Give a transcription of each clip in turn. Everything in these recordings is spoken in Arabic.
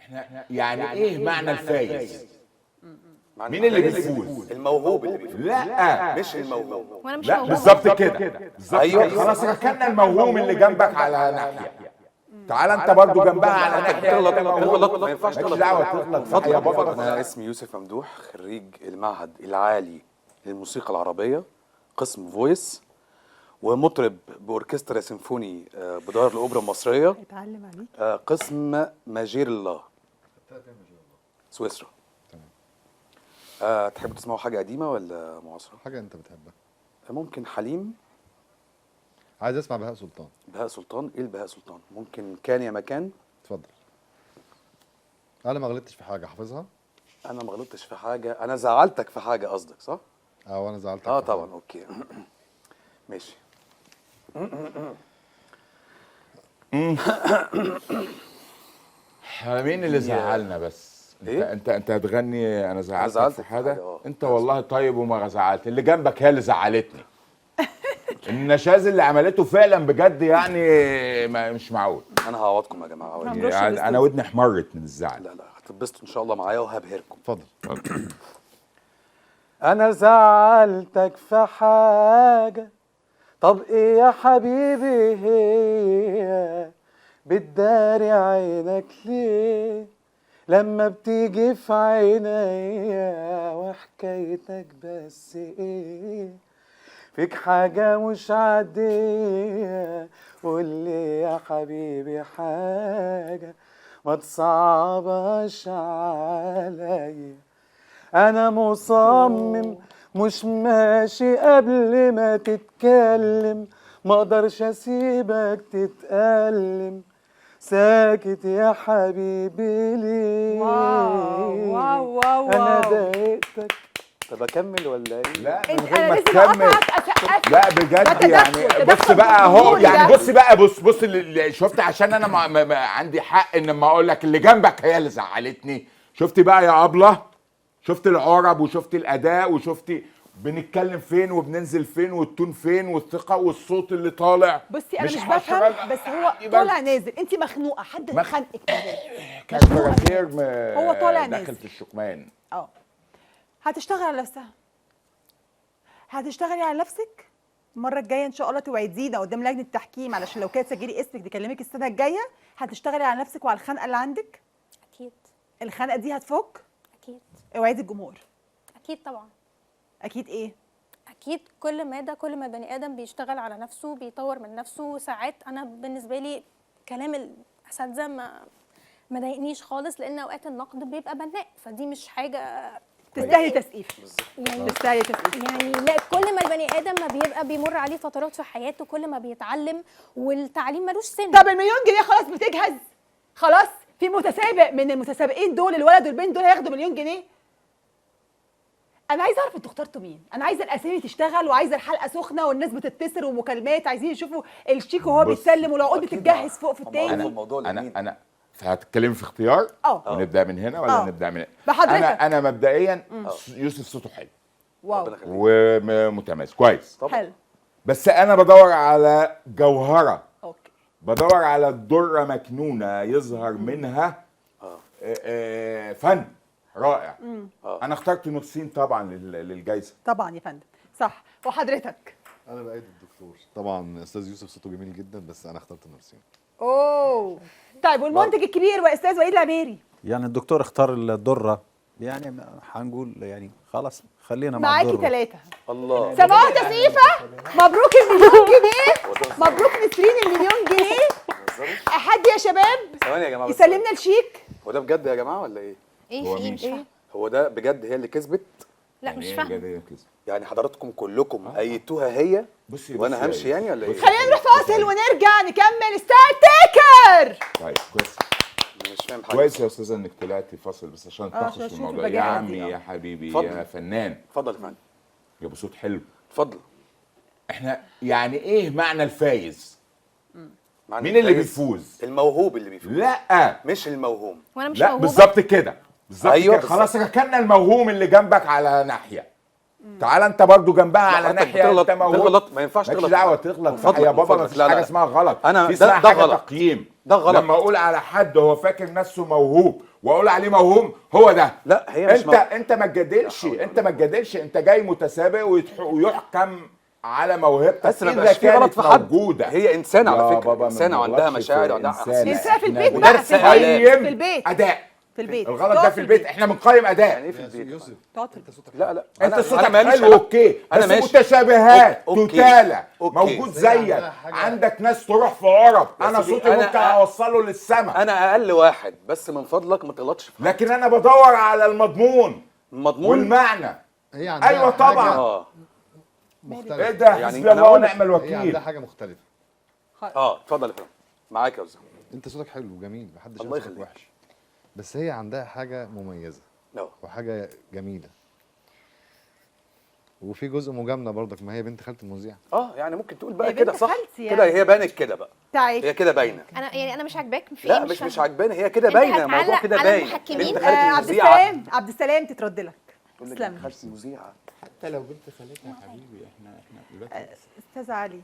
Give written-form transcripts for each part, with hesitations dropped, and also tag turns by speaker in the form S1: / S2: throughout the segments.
S1: احنا يعني ايه معنى الفايز؟
S2: مين
S1: مين اللي بيفوز؟
S2: الموهوب اللي بيفوز،
S1: لا
S2: مش الموهوب.
S3: وانا مش
S1: لا
S3: موهوبة.
S1: بالظبط كده، بالظبط
S2: أيوة.
S1: كده. خلاص ركننا الموهوم اللي جنبك على ناحيه، تعال انت برضو جنبها على ناحيه.
S2: تغلط، ما ينفعش
S1: مالكش
S2: تغلط.
S1: دعوه تغلط يا بابا.
S2: انا اسمي يوسف ممدوح، خريج المعهد العالي للموسيقى العربيه قسم فويس، ومطرب باوركسترا سيمفوني بدار الاوبرا المصريه
S4: اتعلم عليك.
S2: قسم ماجير الله سويسرا. تحبوا تسمعوا حاجه قديمه ولا معاصره؟
S5: حاجة أنت بتحبها.
S2: ممكن حليم.
S5: عايز أسمع بهاء سلطان.
S2: بهاء سلطان. ايه البهاء سلطان؟ ممكن كان يا مكان.
S5: اتفضل. أنا ما غلطتش في حاجة، حافظها؟
S2: انا ما غلطتش في حاجه، انا زعلتك في حاجه قصدك صح؟
S5: وأنا زعلتك.
S2: طبعا اوكي. ماشي.
S1: مين اللي زعلنا بس؟
S2: إيه؟
S1: انت هتغني انا زعلتك
S2: زعلتك
S1: في
S2: في
S1: حاجه؟
S2: حاجة،
S1: انت والله طيب وما زعلت، اللي جنبك هي اللي زعلتني. النشاز اللي عملته فعلا بجد يعني مش معقول.
S2: انا هعوضكم يا جماعه.
S1: يعني انا ودني احمرت من الزعل.
S2: لا هتتبسطوا ان شاء الله معايا وهبهركم.
S5: اتفضل.
S2: انا زعلتك في حاجه، طب ايه يا حبيبي هي؟ بتداري عينك ليه لما بتيجي في عينيا؟ وحكايتك بس ايه؟ فيك حاجة مش عادية، قولي يا حبيبي حاجة ما تصعبش عليا. أنا مصمم مش ماشي قبل ما تتكلم، مقدرش أسيبك تتألم، ساكت يا حبيبي ليه؟
S4: واو واو واو
S2: أنا
S4: واو.
S2: ضايقتك. طب أكمل ولا إيه؟
S1: لا من
S4: انت
S1: غير
S4: انا
S1: ما
S4: لازم
S1: تكمل.
S4: اقطعك اسقف.
S1: لا بجد يعني بص بقى اهو، يعني بص بقى، بص اللي شفت، عشان انا عندي حق ان لما اقول لك اللي جنبك هي اللي زعلتني. شفت بقى يا ابله؟ شفت العرب وشفت الاداء وشفت بنتكلم فين وبننزل فين والتون فين والثقه والصوت اللي طالع.
S4: بصي انا مش
S1: هشتغل
S4: بفهم، بس هو
S1: يبقى
S4: طالع نازل. انت مخنوقه، حد خانقك
S1: كاركتير
S4: هو طالع
S1: داخل
S4: نازل
S1: في الشكمان.
S4: هتشتغل على نفسها، هتشتغلي على نفسك المره الجايه ان شاء الله، توعدينا قدام لجنه التحكيم علشان لو كانت تسجلي اسمك تكلمك السنه الجايه. هتشتغلي على نفسك وعلى الخنقه اللي عندك.
S3: اكيد.
S4: الخنقه دي هتفك.
S3: اكيد.
S4: اوعدي الجمهور.
S3: اكيد طبعا.
S4: اكيد ايه؟
S3: اكيد كل كل ما البني ادم بيشتغل على نفسه بيطور من نفسه. ساعات انا بالنسبه لي كلام الاساتذه ما ضايقنيش خالص، لان اوقات النقد بيبقى بناء، فدي مش حاجه
S4: تستاهلي تسقيف.
S3: يعني
S4: تستاهلي تسقيف.
S3: يعني لا، كل ما البني ادم ما بيبقى بيمر عليه فترات في حياته كل ما بيتعلم، والتعليم ملوش سن.
S4: طب المليون جنيه خلاص بتجهز، خلاص في متسابق من المتسابقين دول، الولد والبنت دول هياخدوا مليون جنيه. انا عايزه اعرف انتوا اخترتوا مين. انا عايزه الاسامي تشتغل، وعايزه الحلقه سخنه والناس بتتصل ومكالمات، عايزين يشوفوا الشيك وهو بيتسلم والعقود بتتجهز فوق في التاني.
S1: انا هتتكلمي في اختيار ونبدا من هنا ولا نبدا من هنا؟
S4: بحضرتك.
S1: انا مبدئيا يوسف صوته حلو
S4: واو
S1: ومتميز كويس،
S4: حلو،
S1: بس انا بدور على جوهره،
S4: اوكي،
S1: بدور على الدره مكنونه يظهر منها فن رائع. انا اخترت نصين طبعا للجائزه.
S4: طبعا يا فندم، صح. وحضرتك؟
S5: أنا بأيد الدكتور طبعا. أستاذ يوسف صوته جميل جدا، بس أنا اخترت نفسي.
S4: اوه طيب، والمنتج الكبير واستاذ وليد العميري؟
S6: يعني الدكتور اختار الدره، يعني هنقول يعني خلاص خلينا مع الدره.
S4: معاكي ثلاثة.
S2: الله.
S4: سمعوا تسقيفة؟ مبروك المليون جنيه، مبروك نسرين المليون جنيه. حد يا شباب
S2: ثواني يا جماعه بس.
S4: يسلمنا الشيك.
S2: هو ده بجد يا جماعه ولا ايه؟
S3: ايه
S1: هو
S3: في ايه؟
S1: مين؟
S3: مش فاهمه.
S2: هو ده بجد هي اللي كسبت؟
S3: لا
S1: يعني
S3: مش
S1: إيه
S3: فاهمه.
S1: بجد كده؟
S2: يعني حضراتكم كلكم ايتوها هي
S1: بصي
S2: وانا همشي يعني ولا ايه؟
S4: خلينا نروح فاصل ونرجع نكمل ستار تيكر.
S1: طيب كويس
S2: مش فاهم حاجه.
S1: كويس يا استاذه انك طلعتي فاصل بس عشان
S4: عشان
S1: تخش في
S4: أشوف
S1: الموضوع. يا
S4: البجاحة
S1: عمي
S4: دي.
S1: يا حبيبي
S2: اتفضل.
S1: يا فنان،
S2: اتفضل يا فندم.
S1: يا بصوت حلو.
S2: اتفضل.
S1: احنا يعني ايه معنى الفايز؟
S2: معنى
S1: مين اللي
S2: الفايز؟
S1: بيفوز؟
S2: الموهوب اللي بيفوز،
S1: لا
S2: مش الموهوم.
S3: وانا مش
S1: لا
S3: موهوبه.
S1: بالظبط كده، بالظبط
S2: أيوة
S1: كده. خلاص ركننا الموهوم اللي جنبك على ناحيه، تعال انت برضو جنبها على
S2: حضرتك
S1: ناحيه.
S2: بتغلط،
S1: انت موهوب،
S2: بتغلط، ما ينفعش
S1: مالكش
S2: تغلط.
S1: دعوه تغلط
S2: من فضلك،
S1: يا
S2: من
S1: بابا.
S2: فضلك.
S1: مفيش
S2: لا،
S1: حاجه
S2: لا.
S1: اسمها غلط،
S2: أنا
S1: في
S2: ده
S1: اسمها حاجه
S2: غلط.
S1: تقييم.
S2: ده غلط.
S1: لما اقول على حد هو فاكر نفسه موهوب واقول عليه موهوم هو ده.
S2: لا، هي مش
S1: انت ما تجادلش، انت جاي متسابق ويحكم على موهبتك
S2: بس ما
S1: إذا
S2: بقاش في غلط
S1: كانت
S2: في حد.
S1: موجوده.
S2: هي انسانه
S1: يا
S2: على فكره،
S1: بابا، ما
S2: انسانه وعندها
S1: بنغلطش
S2: مشاعر
S1: في
S2: وعندها
S1: إنسان.
S2: احاسيس.
S4: انسان في البيت
S1: إحنا
S4: بقى،
S2: ودرس
S4: في البيت.
S2: حياة.
S4: في البيت
S1: اداء.
S4: في البيت
S1: الغلط
S4: تقعد
S1: ده في البيت، احنا بنقيم اداء.
S2: يعني ايه في البيت؟
S5: يوسف
S4: تقعد في
S5: انت صوتك
S2: لا لا
S1: انت
S2: أنا
S1: صوتك
S2: ماليش
S1: حلو
S2: علاقة.
S1: اوكي،
S2: انا
S1: بس
S2: ماشي
S1: متشابهات
S2: أوكي.
S1: توتاله
S2: أوكي.
S1: موجود
S5: بس هي
S1: زيك.
S5: عندها حاجة-
S1: عندك ناس تروح في عرب،
S2: يا
S1: انا
S2: سيدي،
S1: صوتي ممكن اوصله للسما،
S2: انا اقل واحد، بس من فضلك ما تغلطش في حد.
S1: لكن انا بدور على المضمون
S2: المضمون
S1: والمعنى.
S5: هي عندها
S1: ايوه
S5: حاجة
S1: طبعا.
S2: اه
S5: مختلفة.
S1: ايه ده،
S2: يعني
S1: حسبي
S2: أنا
S1: الله
S2: أقول لك،
S1: ونعم
S5: هي عندها
S1: الوكيل.
S5: حاجة مختلفة.
S2: اتفضل يا فندم، معاك يا استاذ.
S5: انت صوتك حلو وجميل، محدش
S2: الله
S5: قال صوتك
S2: يخليك.
S5: وحش. بس هي عندها حاجة مميزة
S2: اه
S5: وحاجة جميلة. وفي جزء مجاملة برضك، ما هي بنت خالة المذيع.
S2: يعني ممكن تقول بقى
S4: هي
S2: كده
S4: بنت
S2: صح
S4: خالتي
S2: كده،
S4: يعني.
S2: هي بانت كده بقى،
S4: تعالي
S2: هي كده باينه.
S7: انا مش عاجباك في
S2: لا
S7: ايه؟
S2: مش
S7: فاهمة.
S2: باينه، هي كده
S7: أنت
S2: باينه، الموضوع
S7: هتعلق
S2: كده
S7: على
S2: باين.
S7: المحكمين؟
S2: بنت خالة
S4: عبد
S2: المذيعة.
S4: السلام، عبد السلام تترد لك.
S2: تقول لك
S4: تسلم.
S2: بنت خالة المذيعة.
S1: حتى لو بنت خالتها يا حبيبي، احنا دلوقتي
S4: استاذ علي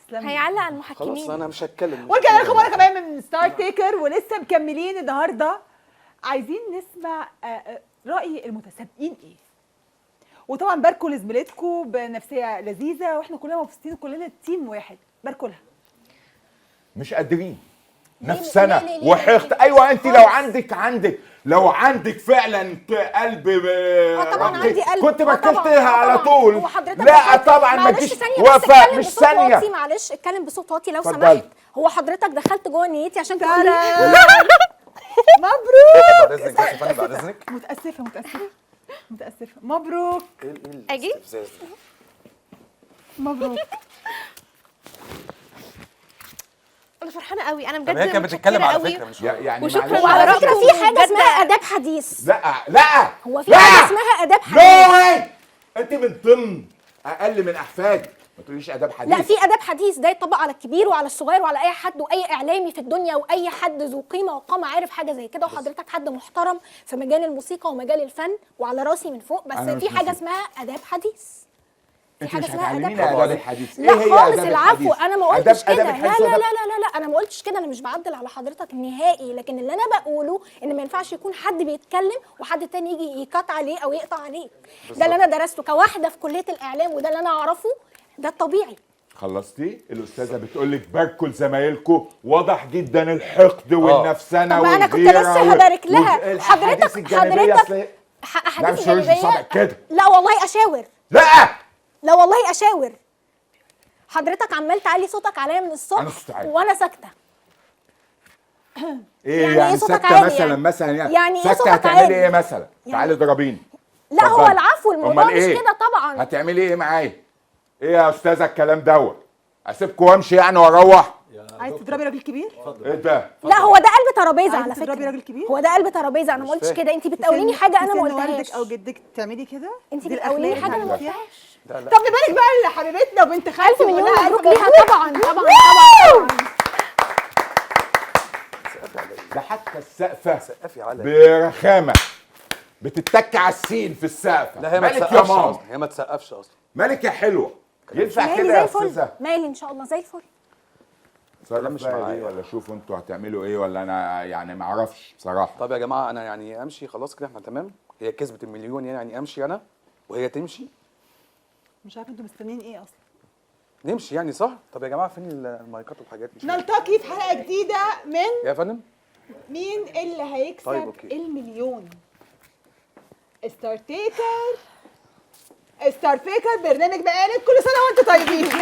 S4: تسلم.
S7: هيعلق على
S2: خلاص
S7: المحكمين.
S2: انا مش هتكلم.
S4: ورجعنا لكم مره كمان من ستار تيكر، ولسه مكملين النهارده. عايزين نسمع راي المتسابقين ايه. وطبعا باركوا لزميلتكم بنفسيه لذيذه، واحنا كلنا مبسوطين، كلنا تيم واحد. باركوا لها.
S1: مش قادرين
S3: ليه-
S1: نفسنا
S3: ليه- ليه-
S1: وحقد.
S3: ليه؟
S1: ايوه انت لو
S3: خالص.
S1: عندك فعلا قلب
S3: طبعا
S1: رقيق،
S3: عندي قلب.
S1: كنت
S3: طبعا.
S1: بكلتها على
S3: طبعا.
S1: طول.
S3: هو حضرتك
S1: لا
S3: دخلت-
S1: طبعا ما
S3: معلش
S1: تجيش
S3: ثانية بس
S1: وفاء،
S3: اتكلم
S1: مش
S3: بصوت
S1: ثانيه.
S3: واطي، معلش اتكلم بصوت واطي لو
S1: اتفضلي.
S3: سمحت. هو حضرتك دخلت جوه نيتي عشان تقول لي
S4: مبروك.
S2: بعد اذنك بس يا فندم، بعد اذنك.
S4: متاسفه مبروك
S2: ايه
S7: أجي؟
S2: الاستفزاز ده؟
S4: مبروك.
S7: انا فرحانه قوي، انا
S2: طب
S7: بجد
S2: هي كانت بتتكلم
S7: متشكرة
S2: على
S7: قوي.
S2: فكره مش
S1: يعني
S7: وشكراً
S1: معلش.
S7: على
S3: وعلى فكره
S7: رأيكم.
S3: في حاجه
S7: بجد.
S3: اسمها اداب حديث.
S1: لا
S3: هو في
S1: لا.
S3: حاجه اسمها اداب حديث.
S1: نو، انت من ضمن اقل من احفادي، ما تقوليش اداب حديث.
S3: لا، في اداب حديث ده يطبق على الكبير وعلى الصغير وعلى اي حد واي اعلامي في الدنيا واي حد ذو قيمه وقامه عارف حاجه زي كده، وحضرتك حد محترم في مجال الموسيقى ومجال الفن وعلى راسي من فوق، بس
S1: أنا مش
S3: في حاجه
S1: موسيقى.
S3: اسمها اداب حديث. في
S1: انت
S3: حاجه
S1: مش
S3: اسمها
S1: هتعلمينا
S3: اداب
S1: اداب
S3: حديث.
S1: الحديث.
S3: لا
S1: ايه هي
S3: خالص،
S1: آداب
S3: العفو،
S1: الحديث؟
S3: انا ما قلتش
S1: آداب
S3: كده. لا
S1: الحديث
S3: لا
S1: وآداب-
S3: لا لا لا، انا ما قلتش كده، انا مش بعدل على حضرتك نهائي، لكن اللي انا بقوله ان ما ينفعش يكون حد بيتكلم وحد تاني يجي يقاط عليه او يقطع عليه. ده اللي انا درسته كواحده في كليه الاعلام، وده اللي انا اعرفه، ده الطبيعي.
S1: خلصتي؟ الاستاذه بتقول لك باركوا لزمايلكم، واضح جدا الحقد والنفسنه
S3: طب انا كنت
S1: والغيرة
S3: لسه هبارك لها.
S1: والأحاديث الجانبية أصل هي- لا،
S3: احاديث
S1: مش وش
S3: الجانبيه.
S1: صابع كده.
S3: لا والله اشاور،
S1: لا
S3: لا والله اشاور. حضرتك عمال تعلي صوتك عليا من الصبح
S1: أنا صوتي عالي.
S3: وانا ساكته.
S1: ايه
S3: يعني
S1: يعني
S3: إيه صوتك
S1: ساكته
S3: عالي
S1: مثلا
S3: يعني؟
S1: يعني
S3: يعني إيه
S1: ساكته
S3: صوتك
S1: هتعملي
S3: عالي؟
S1: ايه مثلا؟
S3: يعني-
S1: تعالي ضربيني.
S3: لا هو
S1: اتفضلي.
S3: العفو، الموضوع
S1: أمال
S3: مش
S1: إيه؟
S3: كده طبعا.
S1: هتعملي ايه معايا؟ ايه يا استاذه الكلام دوت؟ اسيبكم وامشي يعني واروح؟
S4: عايز تضربي راجل كبير؟
S1: ايه ده؟
S3: لا هو ده قلب ترابيزه
S4: عايزة
S3: على
S4: تضربي
S3: فكره.
S4: راجل كبير؟
S3: هو ده قلب ترابيزه، انا ما قلتش كده، انت بتقوليني حاجه انا ما
S4: في سن والدك
S3: قلتهاش.
S4: او جدك تعملي كده؟
S3: انت
S4: دي
S3: بتقوليني
S4: الأخلاق
S3: حاجه انا ما
S4: اللي فيها؟
S3: قلتهاش.
S4: طب نبارك بقى لحبيبتنا وبنت خالتي.
S3: الف مليون
S4: ونقولها
S3: مبروك
S4: ألف
S3: ليها
S4: مبروك.
S3: طبعا طبعا طبعا.
S1: ده حتى السقفه
S2: سقفي على
S1: برخامه بتتك على السين في السقفه.
S2: لا هي ما
S1: مالك يا
S2: تسقفش
S1: ماما؟
S2: اصلا، هي ما تسقفش اصلا.
S1: مالك يا حلوه؟ ينفع
S3: مالي
S1: كده
S3: زي
S1: يا
S3: الفل،
S1: استاذه؟
S3: مالي ان شاء الله زي الفل.
S1: صرف
S2: مش
S1: بقى
S2: معايا.
S1: دي ولا شوفوا انتوا هتعملوا ايه، ولا انا يعني ما اعرفش بصراحه.
S2: طب يا جماعه انا يعني امشي خلاص كده، احنا تمام. هي كسبت المليون يعني امشي انا وهي تمشي،
S4: مش عارفه انتوا مستنيين ايه اصلا.
S2: نمشي يعني صح. طب يا جماعه فين المايكات والحاجات؟ مش عارف.
S4: نلتقي في حلقه جديده من
S2: يا فندم
S4: مين اللي هيكسب
S2: طيب، أوكي.
S4: المليون. ستار تيكر، ستار فيكر، برنامج مقالب. كل سنه وانتم طيبين.